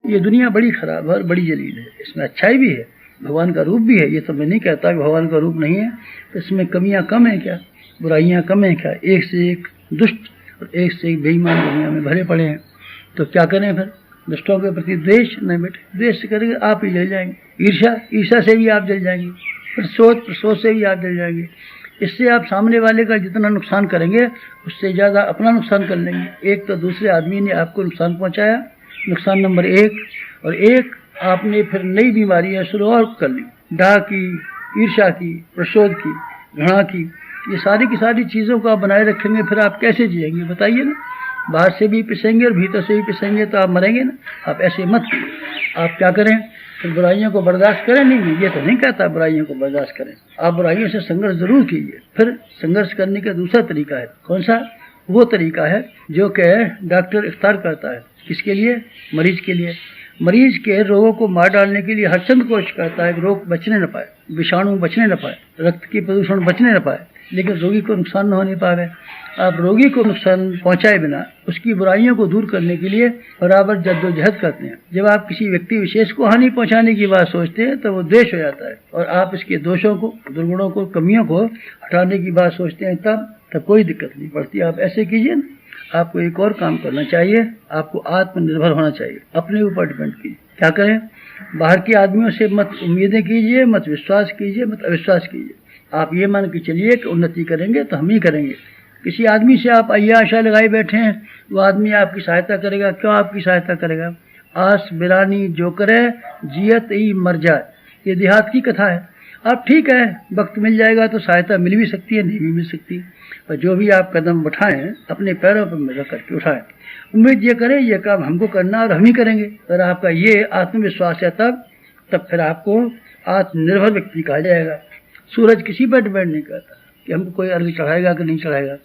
ये दुनिया बड़ी खराब है और बड़ी जलील है। इसमें अच्छाई भी है, भगवान का रूप भी है, ये तो मैं नहीं कहता कि भगवान का रूप नहीं है। तो इसमें कमियां कम है क्या, बुराइयां कम है क्या? एक से एक दुष्ट और एक से एक बेईमान दुनिया में भरे पड़े हैं। तो क्या करें फिर? दुष्टों के प्रति द्वेष नहीं बेटे, द्वेष करेंगे आप ही जल जाएंगे। ईर्षा से भी आप जल जाएंगे, प्रसोच से भी आप जल जाएंगे। इससे आप सामने वाले का जितना नुकसान करेंगे उससे ज़्यादा अपना नुकसान कर लेंगे। एक तो दूसरे आदमी ने आपको नुकसान पहुंचाया, नुकसान नंबर 1, और एक आपने फिर नई बीमारियां शुरू और कर ली, डाह की, ईर्षा की, प्रसोद की, घृणा की। ये सारी की सारी चीज़ों को आप बनाए रखेंगे, फिर आप कैसे जिएंगे बताइए ना? बाहर से भी पिसेंगे और भीतर से भी पिसेंगे तो आप मरेंगे ना। आप ऐसे मत, आप क्या करें फिर? बुराइयों को बर्दाश्त करें? नहीं, ये तो नहीं कहता बुराइयों को बर्दाश्त करें। आप बुराइयों से संघर्ष जरूर कीजिए। फिर संघर्ष करने का दूसरा तरीका है, कौन सा? वो तरीका है जो कि डॉक्टर इख्तियार करता है। किसके लिए? मरीज के लिए। मरीज के रोगों को मार डालने के लिए हरचंद कोशिश करता है कि रोग बचने न पाए, विषाणु बचने न पाए, रक्त की प्रदूषण बचने न पाए, लेकिन रोगी को नुकसान न होने पाए। आप रोगी को नुकसान पहुंचाए बिना उसकी बुराइयों को दूर करने के लिए बराबर जद्दोजहद करते हैं। जब आप किसी व्यक्ति विशेष को हानि पहुंचाने की बात सोचते हैं तो वो द्वेष हो जाता है, और आप इसके दोषों को, दुर्गुणों को, कमियों को हटाने की बात सोचते हैं तब कोई दिक्कत नहीं पड़ती। आप ऐसे कीजिए ना। आपको एक और काम करना चाहिए, आपको आत्मनिर्भर होना चाहिए, अपने ऊपर डिपेंड कीजिए। क्या करें? बाहर के आदमियों से मत उम्मीदें कीजिए, मत विश्वास कीजिए, मत अविश्वास कीजिए। आप ये मान के चलिए कि उन्नति करेंगे तो हम ही करेंगे। किसी आदमी से आप आशा लगाए बैठे हैं, वो आदमी आपकी सहायता करेगा? क्यों आपकी सहायता करेगा? आस बिरानी जो करे जियत ही मर जाए, ये देहात की कथा है। आप ठीक है, वक्त मिल जाएगा तो सहायता मिल भी सकती है, नहीं भी मिल सकती, पर जो भी आप कदम उठाएं अपने पैरों पर मदद करके उठाएं। उम्मीद ये करें ये काम हमको करना और हम ही करेंगे। अगर आपका ये आत्मविश्वास है तब फिर आपको आत्मनिर्भर व्यक्ति कहा जाएगा। सूरज किसी पर डिपेंड नहीं करता कि हमको कोई अर्घ चढ़ाएगा कि नहीं चढ़ाएगा।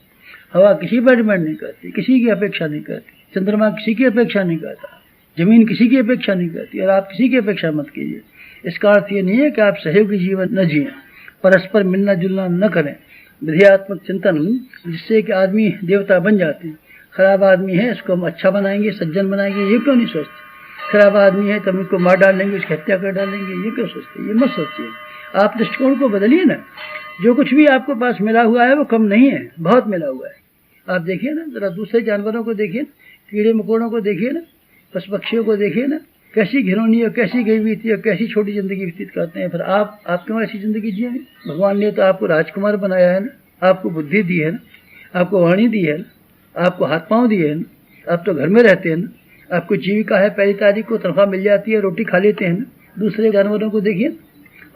हवा किसी पर डिपेंड नहीं करती, किसी की अपेक्षा नहीं करती। चंद्रमा किसी की अपेक्षा नहीं करता, जमीन किसी की अपेक्षा नहीं करती, और आप किसी की अपेक्षा मत कीजिए। इसका अर्थ ये नहीं है कि आप सहयोगी जीवन न जिएं, परस्पर मिलना जुलना न करें, विधेयात्मक चिंतन जिससे कि आदमी देवता बन जाते हैं। खराब आदमी है इसको हम अच्छा बनाएंगे, सज्जन बनाएंगे, ये क्यों नहीं सोचते? खराब आदमी है तो हम इसको मार डालेंगे, उसकी हत्या कर डालेंगे, ये क्यों सोचते? ये मत सोचिए। आप दृष्टिकोण को बदलिए ना। जो कुछ भी आपको पास मिला हुआ है वो कम नहीं है, बहुत मिला हुआ है। आप देखिए ना, जरा दूसरे जानवरों को देखिए, कीड़े मकोड़ों को देखिए ना, पशु पक्षियों को देखिए ना, कैसी घिनौनी और कैसी गई बीती और कैसी छोटी जिंदगी व्यतीत करते हैं। फिर आप क्यों ऐसी जिंदगी जिएंगे? भगवान ने तो आपको राजकुमार बनाया है ना, आपको बुद्धि दी है ना, आपको वाणी दी है ना, आपको हाथ पांव दिए हैं ना, आप तो घर में रहते हैं ना, आपको जीविका है, पहली तारीख को तनख्वाह मिल जाती है, रोटी खा लेते हैं ना। दूसरे जानवरों को देखिए,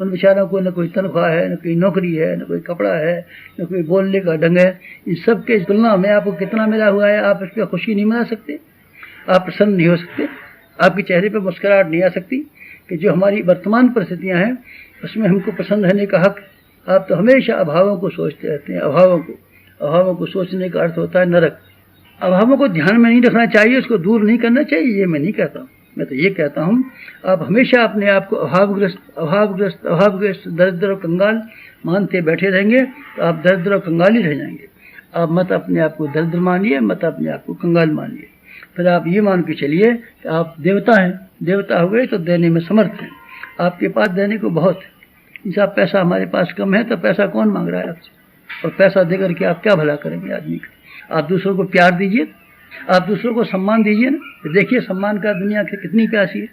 उन बेचारों को न कोई तनख्वाह है, न कोई नौकरी है, न कोई कपड़ा है, न कोई बोलने का ढंग है। इन सब के तुलना में आपको कितना मिला हुआ है, आप इस पर खुशी नहीं मना सकते, आप प्रसन्न नहीं हो सकते, आपके चेहरे पर मुस्कुराहट नहीं आ सकती कि जो हमारी वर्तमान परिस्थितियां हैं उसमें हमको प्रसन्न रहने का हक। आप तो हमेशा अभावों को सोचते रहते हैं। अभावों को सोचने का अर्थ होता है नरक। अभावों को ध्यान में नहीं रखना चाहिए, उसको दूर नहीं करना चाहिए, ये मैं नहीं कहता हूँ। मैं तो ये कहता हूँ आप हमेशा अपने आप को अभावग्रस्त दरिद्र और कंगाल मानते बैठे रहेंगे तो आप दरिद्र और कंगाल ही रह जाएंगे। आप मत अपने आप को दरिद्र मानिए, मत अपने आप को कंगाल मानिए। फिर आप ये मान के चलिए कि आप देवता हैं। देवता हो गए तो देने में समर्थ हैं, आपके पास देने को बहुत है। जैसा पैसा हमारे पास कम है तो पैसा कौन मांग रहा है आपसे? और पैसा देकर के आप क्या भला करेंगे आदमी का? आप दूसरों को प्यार दीजिए, आप दूसरों को सम्मान दीजिए ना। देखिए सम्मान का दुनिया की कितनी प्यासी है।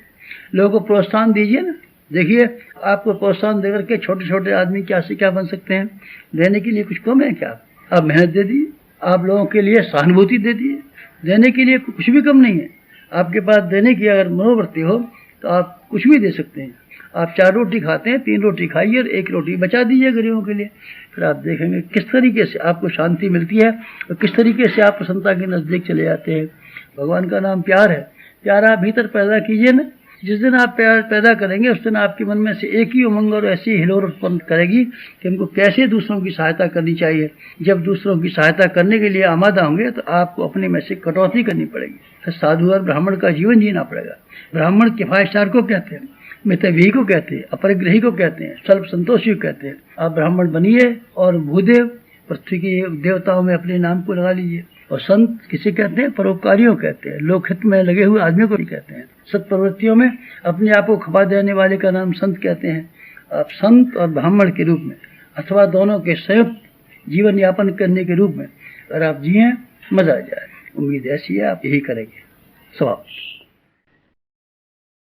लोगों को प्रोत्साहन दीजिए ना। देखिए आपको प्रोत्साहन देकर के छोटे छोटे आदमी क्या से क्या बन सकते हैं। देने के लिए कुछ कम है क्या? आप मेहनत दे दीजिए, आप लोगों के लिए सहानुभूति दे दीजिए। देने के लिए कुछ भी कम नहीं है। आपके पास देने की अगर मनोवृत्ति हो तो आप कुछ भी दे सकते हैं। आप 4 रोटी खाते हैं, 3 रोटी खाइए और 1 रोटी बचा दीजिए गरीबों के लिए। फिर आप देखेंगे किस तरीके से आपको शांति मिलती है और किस तरीके से आप प्रसन्नता के नजदीक चले जाते हैं। भगवान का नाम प्यार है। प्यार आप भीतर पैदा कीजिए ना। जिस दिन आप प्यार पैदा करेंगे उस दिन आपके मन में से एक ही उमंग और ऐसी हिलोर उत्पन्न करेगी कि हमको कैसे दूसरों की सहायता करनी चाहिए। जब दूसरों की सहायता करने के लिए आमादा होंगे तो आपको अपने में से कटौती करनी पड़ेगी। फिर साधु और ब्राह्मण का जीवन जीना पड़ेगा। ब्राह्मण किफायतदार को कहते हैं, मितव्ययी को कहते हैं, अपरिग्रही को कहते हैं, स्वल्प संतोषी को कहते हैं। आप ब्राह्मण बनिए और भूदेव पृथ्वी के देवताओं में अपने नाम को लगा लीजिए और संत किसे कहते हैं? परोपकारियों कहते हैं, लोकहित में लगे हुए आदमी को भी कहते हैं। सत्प्रवृत्तियों में अपने आप को खपा देने वाले का नाम संत कहते हैं। आप संत और ब्राह्मण के रूप में अथवा दोनों के संयुक्त जीवन यापन करने के रूप में अगर आप जिए, मजा आ जाए। उम्मीद ऐसी है आप यही करेंगे। समाप्त।